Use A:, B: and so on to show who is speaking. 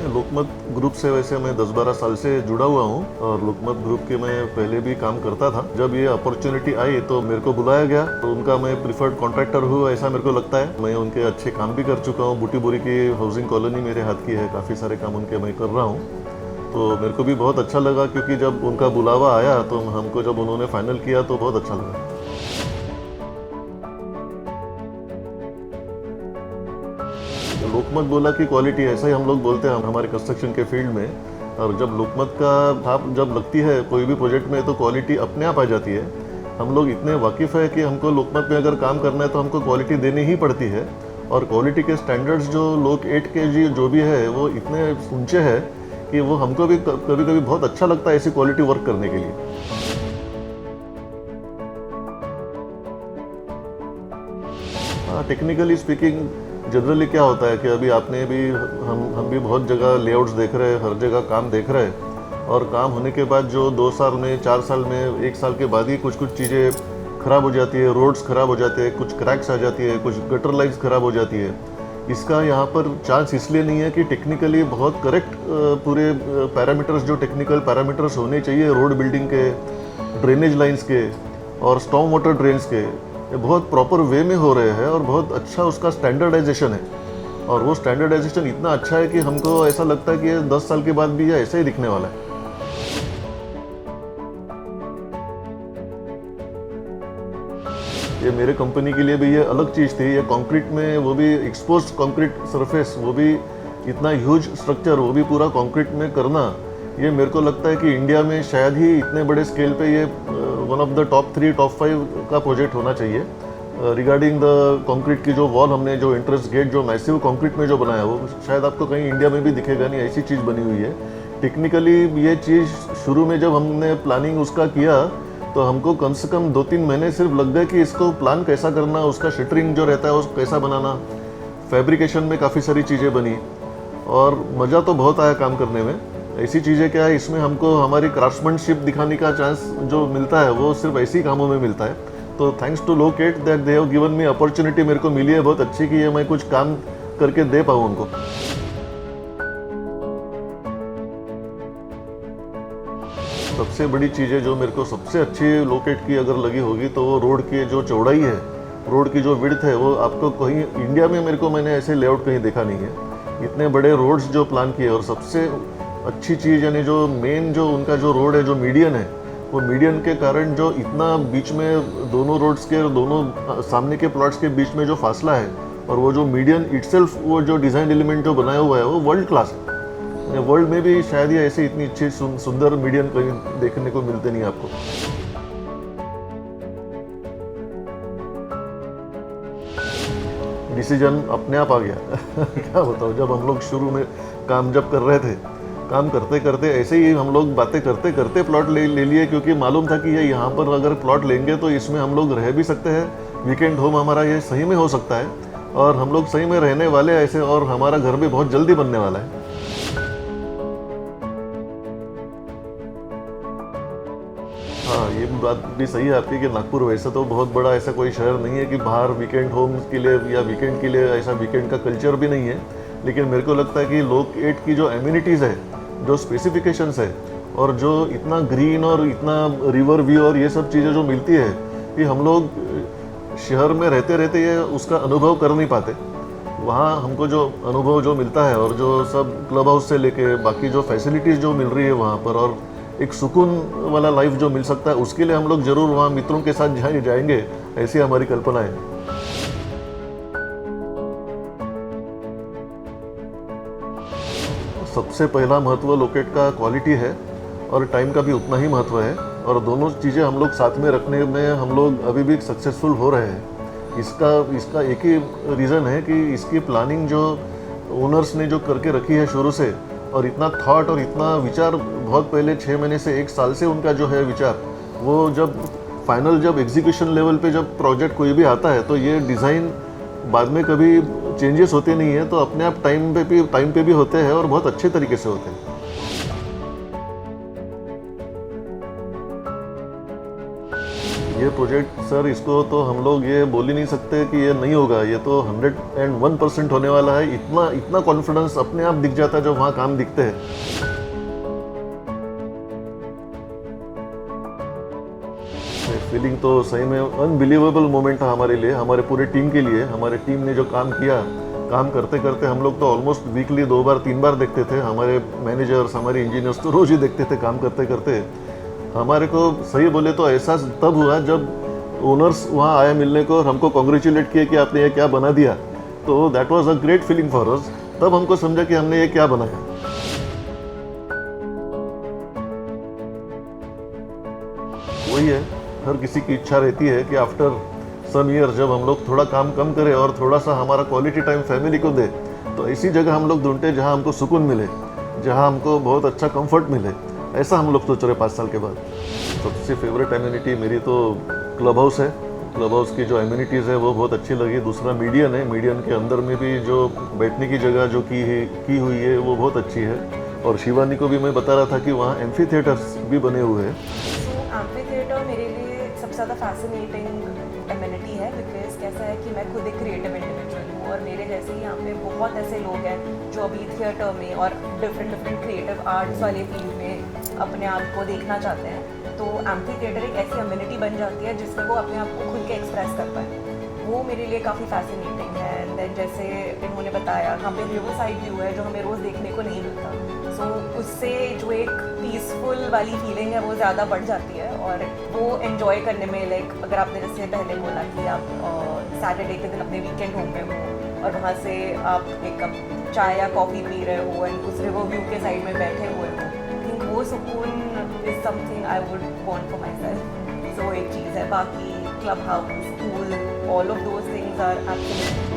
A: लोकमत group से वैसे मैं 10-12 साल से जुड़ा हुआ हूँ और लोकमत ग्रुप के मैं पहले भी काम करता था। जब ये अपॉर्चुनिटी आई तो मेरे को बुलाया गया, तो उनका मैं प्रिफर्ड कॉन्ट्रैक्टर हूँ ऐसा मेरे को लगता है। मैं उनके अच्छे काम भी कर चुका हूँ। बूटीबोरी की हाउसिंग कॉलोनी मेरे हाथ की है, काफ़ी सारे काम उनके मैं कर रहा हूँ। तो मेरे को भी बहुत अच्छा लगा, क्योंकि जब उनका बुलावा आया तो हमको जब उन्होंने फाइनल किया तो बहुत अच्छा लगा। लोकमत बोला कि क्वालिटी, ऐसा ही हम लोग बोलते हैं हमारे कंस्ट्रक्शन के फील्ड में। और जब लोकमत का छाप जब लगती है कोई भी प्रोजेक्ट में तो क्वालिटी अपने आप आ जाती है। हम लोग इतने वाकिफ़ है कि हमको लोकमत में अगर काम करना है तो हमको क्वालिटी देनी ही पड़ती है। और क्वालिटी के स्टैंडर्ड्स जो लोक 8 के जी जो भी है वो इतने ऊंचे हैं कि वो हमको भी कभी कभी बहुत अच्छा लगता है ऐसी क्वालिटी वर्क करने के लिए। हाँ, टेक्निकली स्पीकिंग जनरली क्या होता है कि अभी आपने भी हम भी बहुत जगह लेआउट्स देख रहे हैं, हर जगह काम देख रहे हैं। और काम होने के बाद जो 2 साल में, 4 साल में, 1 साल के बाद ही कुछ चीज़ें ख़राब हो जाती है। रोड्स ख़राब हो जाते हैं, कुछ क्रैक्स आ जाती है, कुछ गटर लाइन्स ख़राब हो जाती है। इसका यहाँ पर चांस इसलिए नहीं है कि टेक्निकली बहुत करेक्ट पूरे पैरामीटर्स, जो टेक्निकल पैरामीटर्स होने चाहिए रोड बिल्डिंग के, ड्रेनेज लाइन्स के और स्टॉर्म वाटर ड्रेन्स के, ये बहुत प्रॉपर वे में हो रहे हैं और बहुत अच्छा उसका स्टैंडर्डाइजेशन है। और वो स्टैंडर्डाइजेशन इतना अच्छा है कि हमको ऐसा लगता है कि ये 10 साल के बाद भी ये ऐसा ही दिखने वाला है। ये मेरे कंपनी के लिए भी ये अलग चीज़ थी। ये कंक्रीट में, वो भी एक्सपोज्ड कंक्रीट सरफेस, वो भी इतना ह्यूज स्ट्रक्चर, वो भी पूरा कंक्रीट में करना, ये मेरे को लगता है कि इंडिया में शायद ही इतने बड़े स्केल पे ये one of the top 3, top 5 का प्रोजेक्ट होना चाहिए। रिगार्डिंग द कंक्रीट की जो वॉल हमने, जो एंट्रेंस गेट जो मैसिव कंक्रीट में जो बनाया, वो शायद आपको कहीं इंडिया में भी दिखेगा नहीं, ऐसी चीज़ बनी हुई है। टेक्निकली ये चीज़ शुरू में जब हमने प्लानिंग उसका किया तो हमको कम से कम 2-3 महीने सिर्फ लग गए कि इसको प्लान कैसा करना, उसका शटरिंग जो रहता है उसको कैसा बनाना। फैब्रिकेशन में काफ़ी सारी चीज़ें बनी और मज़ा तो बहुत आया काम करने में। ऐसी चीज़ें क्या है, इसमें हमको हमारी क्राफ्ट्समैनशिप दिखाने का चांस जो मिलता है वो सिर्फ ऐसी कामों में मिलता है। तो थैंक्स टू लोक 8 that they have given me opportunity, मेरे को मिली है बहुत अच्छी कि ये मैं कुछ काम करके दे पाऊँ उनको। सबसे बड़ी चीज़ें जो मेरे को सबसे अच्छी लोक 8 की अगर लगी होगी तो वो रोड की जो चौड़ाई है, रोड की जो विड्थ है, वो आपको कहीं इंडिया में मैंने ऐसे लेआउट कहीं देखा नहीं है। इतने बड़े रोड्स जो प्लान किए, और सबसे अच्छी चीज़ यानी जो मेन जो उनका जो रोड है, जो मीडियन है, वो मीडियन के कारण जो इतना बीच में दोनों रोड्स के, दोनों सामने के प्लॉट्स के बीच में जो फासला है, और वो जो मीडियन इटसेल्फ, वो जो डिज़ाइन एलिमेंट जो बनाया हुआ है वो वर्ल्ड क्लास है। वर्ल्ड में भी शायद ये ऐसे इतनी अच्छी सुंदर मीडियन कहीं देखने को मिलते नहीं आपको। डिसीजन अपने आप आ गया क्या बताऊँ, जब हम लोग शुरू में काम जब कर रहे थे, काम करते करते ऐसे ही हम लोग बातें करते करते प्लॉट ले लिए, क्योंकि मालूम था कि ये यहाँ पर अगर प्लॉट लेंगे तो इसमें हम लोग रह भी सकते हैं, वीकेंड होम हमारा ये सही में हो सकता है और हम लोग सही में रहने वाले ऐसे, और हमारा घर भी बहुत जल्दी बनने वाला है। हाँ, ये बात भी सही है आपकी कि नागपुर वैसे तो बहुत बड़ा ऐसा कोई शहर नहीं है कि बाहर वीकेंड होम के लिए या वीकेंड के लिए ऐसा वीकेंड का कल्चर भी नहीं है। लेकिन मेरे को लगता है कि लोक 8 की जो एम्यूनिटीज़ है, जो स्पेसिफिकेशंस है, और जो इतना ग्रीन और इतना रिवर व्यू और ये सब चीज़ें जो मिलती है, कि हम लोग शहर में रहते रहते ये उसका अनुभव कर नहीं पाते। वहाँ हमको जो अनुभव जो मिलता है, और जो सब क्लब हाउस से लेके बाकी जो फैसिलिटीज़ जो मिल रही है वहाँ पर, और एक सुकून वाला लाइफ जो मिल सकता है, उसके लिए हम लोग ज़रूर वहाँ मित्रों के साथ जाएंगे, ऐसी हमारी कल्पना है। सबसे पहला महत्व लोक 8 का क्वालिटी है और टाइम का भी उतना ही महत्व है, और दोनों चीज़ें हम लोग साथ में रखने में हम लोग अभी भी सक्सेसफुल हो रहे हैं। इसका एक ही रीज़न है कि इसकी प्लानिंग जो ओनर्स ने जो करके रखी है शुरू से, और इतना थॉट और इतना विचार बहुत पहले 6 महीने से 1 साल से उनका जो है विचार, वो जब फाइनल जब एग्जीक्यूशन लेवल पे जब प्रोजेक्ट कोई भी आता है तो ये डिज़ाइन बाद में कभी चेंजेस होते नहीं है, तो अपने आप टाइम पे भी होते हैं और बहुत अच्छे तरीके से होते हैं। ये प्रोजेक्ट सर, इसको तो हम लोग ये बोल ही नहीं सकते कि ये नहीं होगा, ये तो 101% होने वाला है। इतना इतना कॉन्फिडेंस अपने आप दिख जाता है जब वहाँ काम दिखते हैं। फीलिंग तो सही में अनबिलीवेबल मोमेंट था हमारे लिए, हमारे पूरे टीम के लिए। हमारे टीम ने जो काम किया, काम करते करते हम लोग तो ऑलमोस्ट वीकली 2 बार 3 बार देखते थे। हमारे मैनेजर्स, हमारे इंजीनियर्स तो रोज़ ही देखते थे काम करते करते। हमारे को सही बोले तो एहसास तब हुआ जब ओनर्स वहाँ आया मिलने को और हमको कॉन्ग्रेचुलेट किए कि आपने ये क्या बना दिया। तो that was a great feeling for us. तब हमको समझा कि हमने ये क्या बनाया। वही है, हर किसी की इच्छा रहती है कि आफ्टर सम ईयर जब हम लोग थोड़ा काम कम करें और थोड़ा सा हमारा क्वालिटी टाइम फैमिली को दे, तो ऐसी जगह हम लोग ढूंढते जहाँ हमको सुकून मिले, जहाँ हमको बहुत अच्छा कंफर्ट मिले। ऐसा हम लोग सोच रहे 5 साल के बाद। सबसे फेवरेट एम्यूनिटी मेरी तो क्लब हाउस है। क्लब हाउस की जो एम्यूनिटीज़ है वो बहुत अच्छी लगी। दूसरा मीडियन है, मीडियन के अंदर में भी जो बैठने की जगह जो की हुई है वो बहुत अच्छी है। और शिवानी को भी मैं बता रहा था कि वहाँ एम्फी थिएटर्स भी बने हुए हैं।
B: एम्फी थिएटर मेरे लिए सबसे ज़्यादा फैसिनेटिंग एमिनिटी है, बिकॉज कैसा है कि मैं खुद एक क्रिएटिव इंडिविजुअल हूँ और मेरे जैसे ही यहाँ पे बहुत ऐसे लोग हैं जो अभी थिएटर में और डिफरेंट क्रिएटिव आर्ट्स वाले फील्ड में अपने आप को देखना चाहते हैं। तो एम्फी थिएटर एक ऐसी एमिनिटी बन जाती है जिसमें वो अपने आप को खुल के एक्सप्रेस कर पाए। वो मेरे लिए काफ़ी फैसिनेटिंग है। एंड देन जैसे इन्होंने बताया, यहाँ पे रिवर साइड व्यू है जो हमें रोज़ देखने को नहीं मिलता। सो उससे जो एक पीसफुल वाली फीलिंग है वो ज़्यादा बढ़ जाती है और वो एंजॉय करने में, लाइक अगर आपने जैसे पहले बोला कि आप सैटरडे के दिन अपने वीकेंड होम में हो और वहाँ से आप एक कप चाय या कॉफ़ी पी रहे हो एंड उस रिवर व्यू के साइड में बैठे हुए हो, आई थिंक वो सुकून is something I would want for myself. So एक चीज़ है। बाकी club house, school, all of those things are absolutely